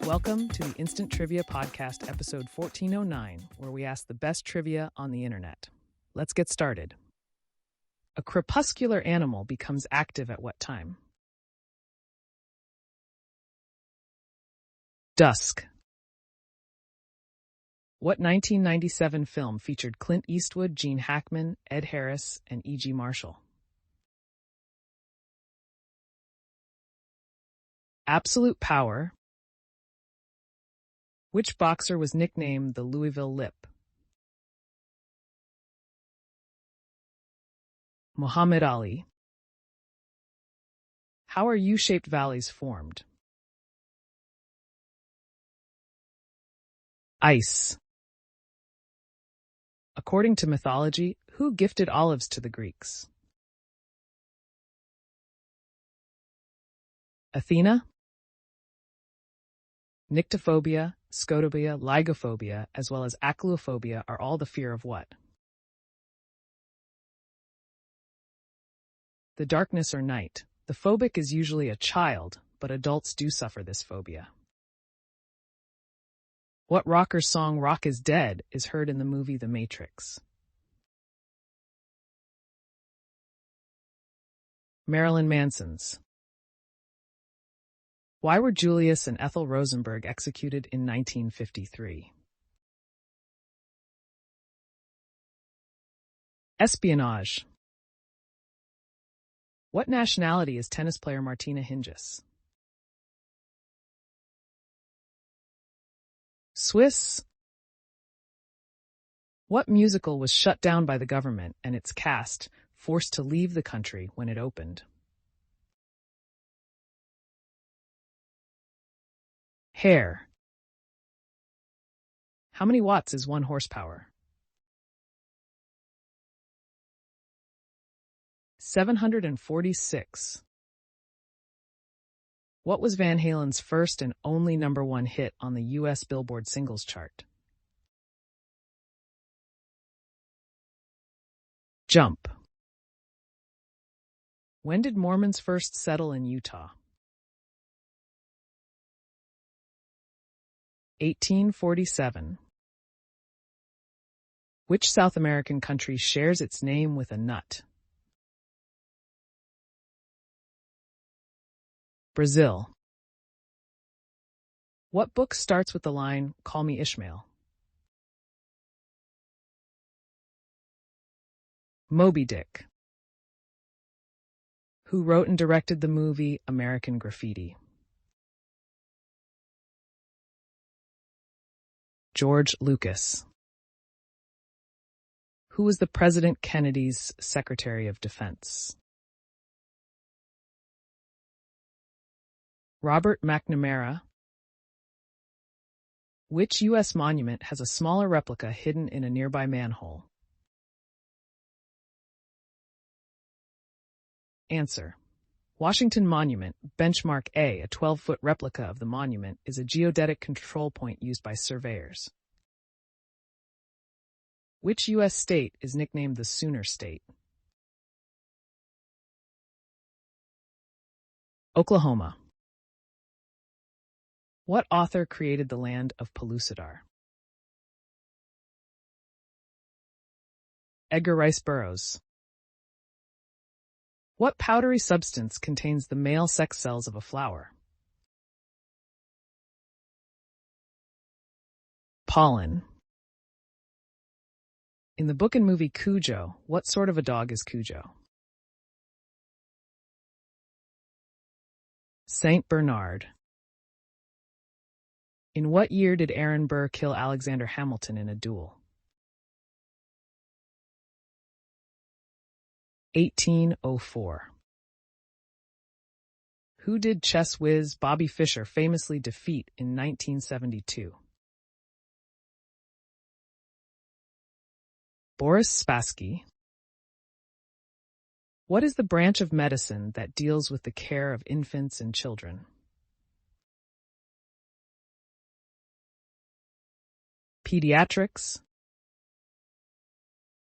Welcome to the Instant Trivia Podcast, episode 1409, where we ask the best trivia on the internet. Let's get started. A crepuscular animal becomes active at what time? Dusk. What 1997 film featured Clint Eastwood, Gene Hackman, Ed Harris, and E.G. Marshall? Absolute Power. Which boxer was nicknamed the Louisville Lip? Muhammad Ali. How are U-shaped valleys formed? Ice. According to mythology, who gifted olives to the Greeks? Athena. Nyctophobia, scotobia, lygophobia, as well as acluophobia are all the fear of what? The darkness or night. The phobic is usually a child, but adults do suffer this phobia. What rocker's song Rock is Dead is heard in the movie The Matrix? Marilyn Manson's. Why were Julius and Ethel Rosenberg executed in 1953? Espionage. What nationality is tennis player Martina Hingis? Swiss. What musical was shut down by the government and its cast forced to leave the country when it opened? Hair. How many watts is 1 horsepower? 746. What was Van Halen's first and only #1 hit on the U.S. Billboard singles chart? Jump. When did Mormons first settle in Utah? 1847. Which South American country shares its name with a nut? Brazil. What book starts with the line, "Call me Ishmael"? Moby Dick. Who wrote and directed the movie American Graffiti? George Lucas. Who was the President Kennedy's Secretary of Defense? Robert McNamara. Which U.S. monument has a smaller replica hidden in a nearby manhole? Answer. Washington Monument, Benchmark A 12-foot replica of the monument, is a geodetic control point used by surveyors. Which U.S. state is nicknamed the Sooner State? Oklahoma. What author created the land of Pellucidar? Edgar Rice Burroughs. What powdery substance contains the male sex cells of a flower? Pollen. In the book and movie Cujo, what sort of a dog is Cujo? Saint Bernard. In what year did Aaron Burr kill Alexander Hamilton in a duel? 1804. Who did chess whiz Bobby Fischer famously defeat in 1972? Boris Spassky. What is the branch of medicine that deals with the care of infants and children? Pediatrics.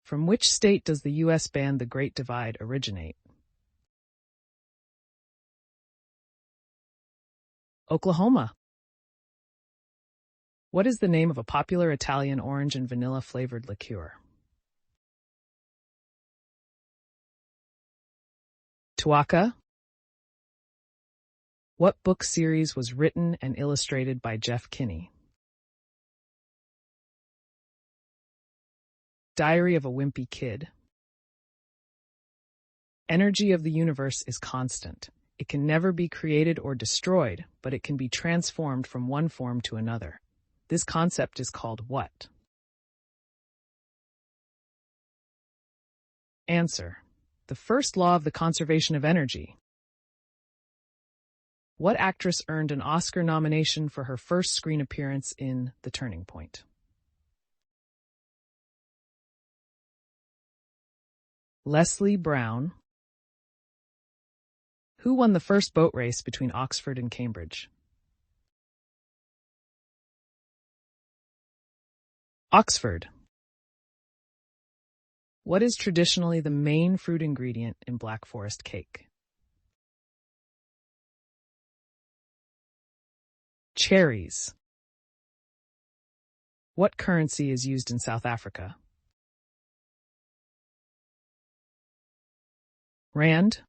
From which state does the U.S. band The Great Divide originate? Oklahoma. What is the name of a popular Italian orange and vanilla flavored liqueur? Tuaca? What book series was written and illustrated by Jeff Kinney? Diary of a Wimpy Kid. Energy of the universe is constant. It can never be created or destroyed, but it can be transformed from one form to another. This concept is called what? Answer: the first law of the conservation of energy. What actress earned an Oscar nomination for her first screen appearance in The Turning Point? Leslie Brown. Who won the first boat race between Oxford and Cambridge? Oxford. What is traditionally the main fruit ingredient in Black Forest cake? Cherries. What currency is used in South Africa? Rand.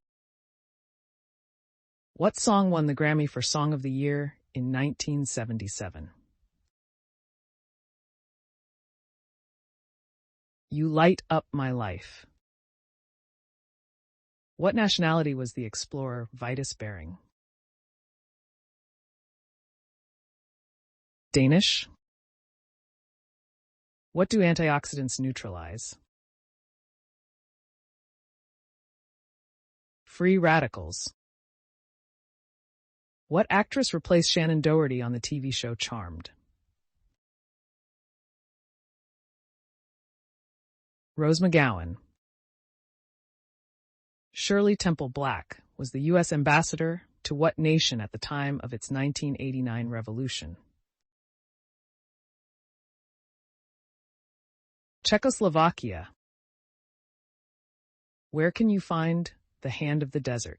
What song won the Grammy for Song of the Year in 1977? You Light Up My Life. What nationality was the explorer Vitus Bering? Danish. What do antioxidants neutralize? Free radicals. What actress replaced Shannon Doherty on the TV show Charmed? Rose McGowan. Shirley Temple Black was the U.S. ambassador to what nation at the time of its 1989 revolution? Czechoslovakia. Where can you find the Hand of the Desert?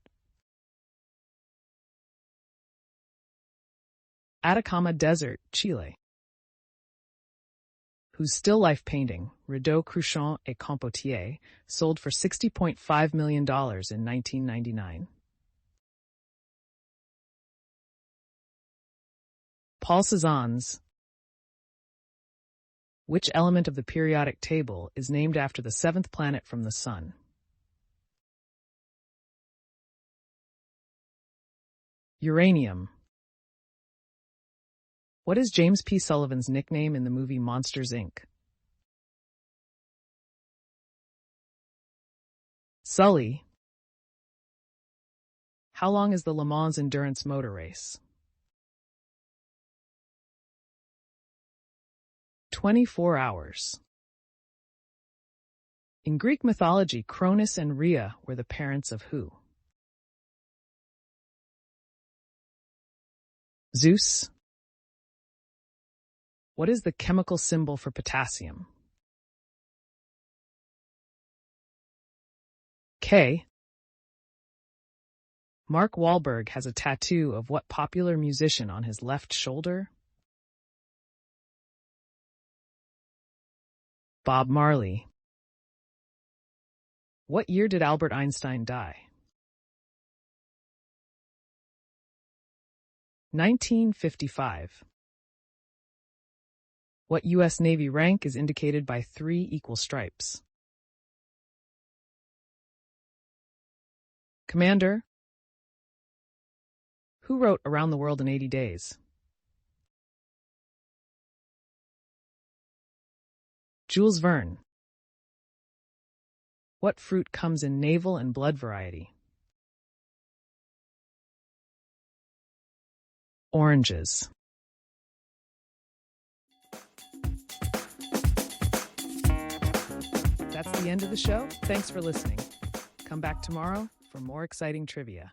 Atacama Desert, Chile. Whose still-life painting, Rideau, Cruchon et Compotier, sold for $60.5 million in 1999. Paul Cézanne's. Which element of the periodic table is named after the seventh planet from the Sun? Uranium. What is James P. Sullivan's nickname in the movie Monsters, Inc.? Sully. How long is the Le Mans endurance motor race? 24 hours. In Greek mythology, Cronus and Rhea were the parents of who? Zeus. What is the chemical symbol for potassium? K. Mark Wahlberg has a tattoo of what popular musician on his left shoulder? Bob Marley. What year did Albert Einstein die? 1955. What U.S. Navy rank is indicated by 3 equal stripes? Commander. Who wrote Around the World in 80 Days? Jules Verne. What fruit comes in navel and blood variety? Oranges. That's the end of the show. Thanks for listening. Come back tomorrow for more exciting trivia.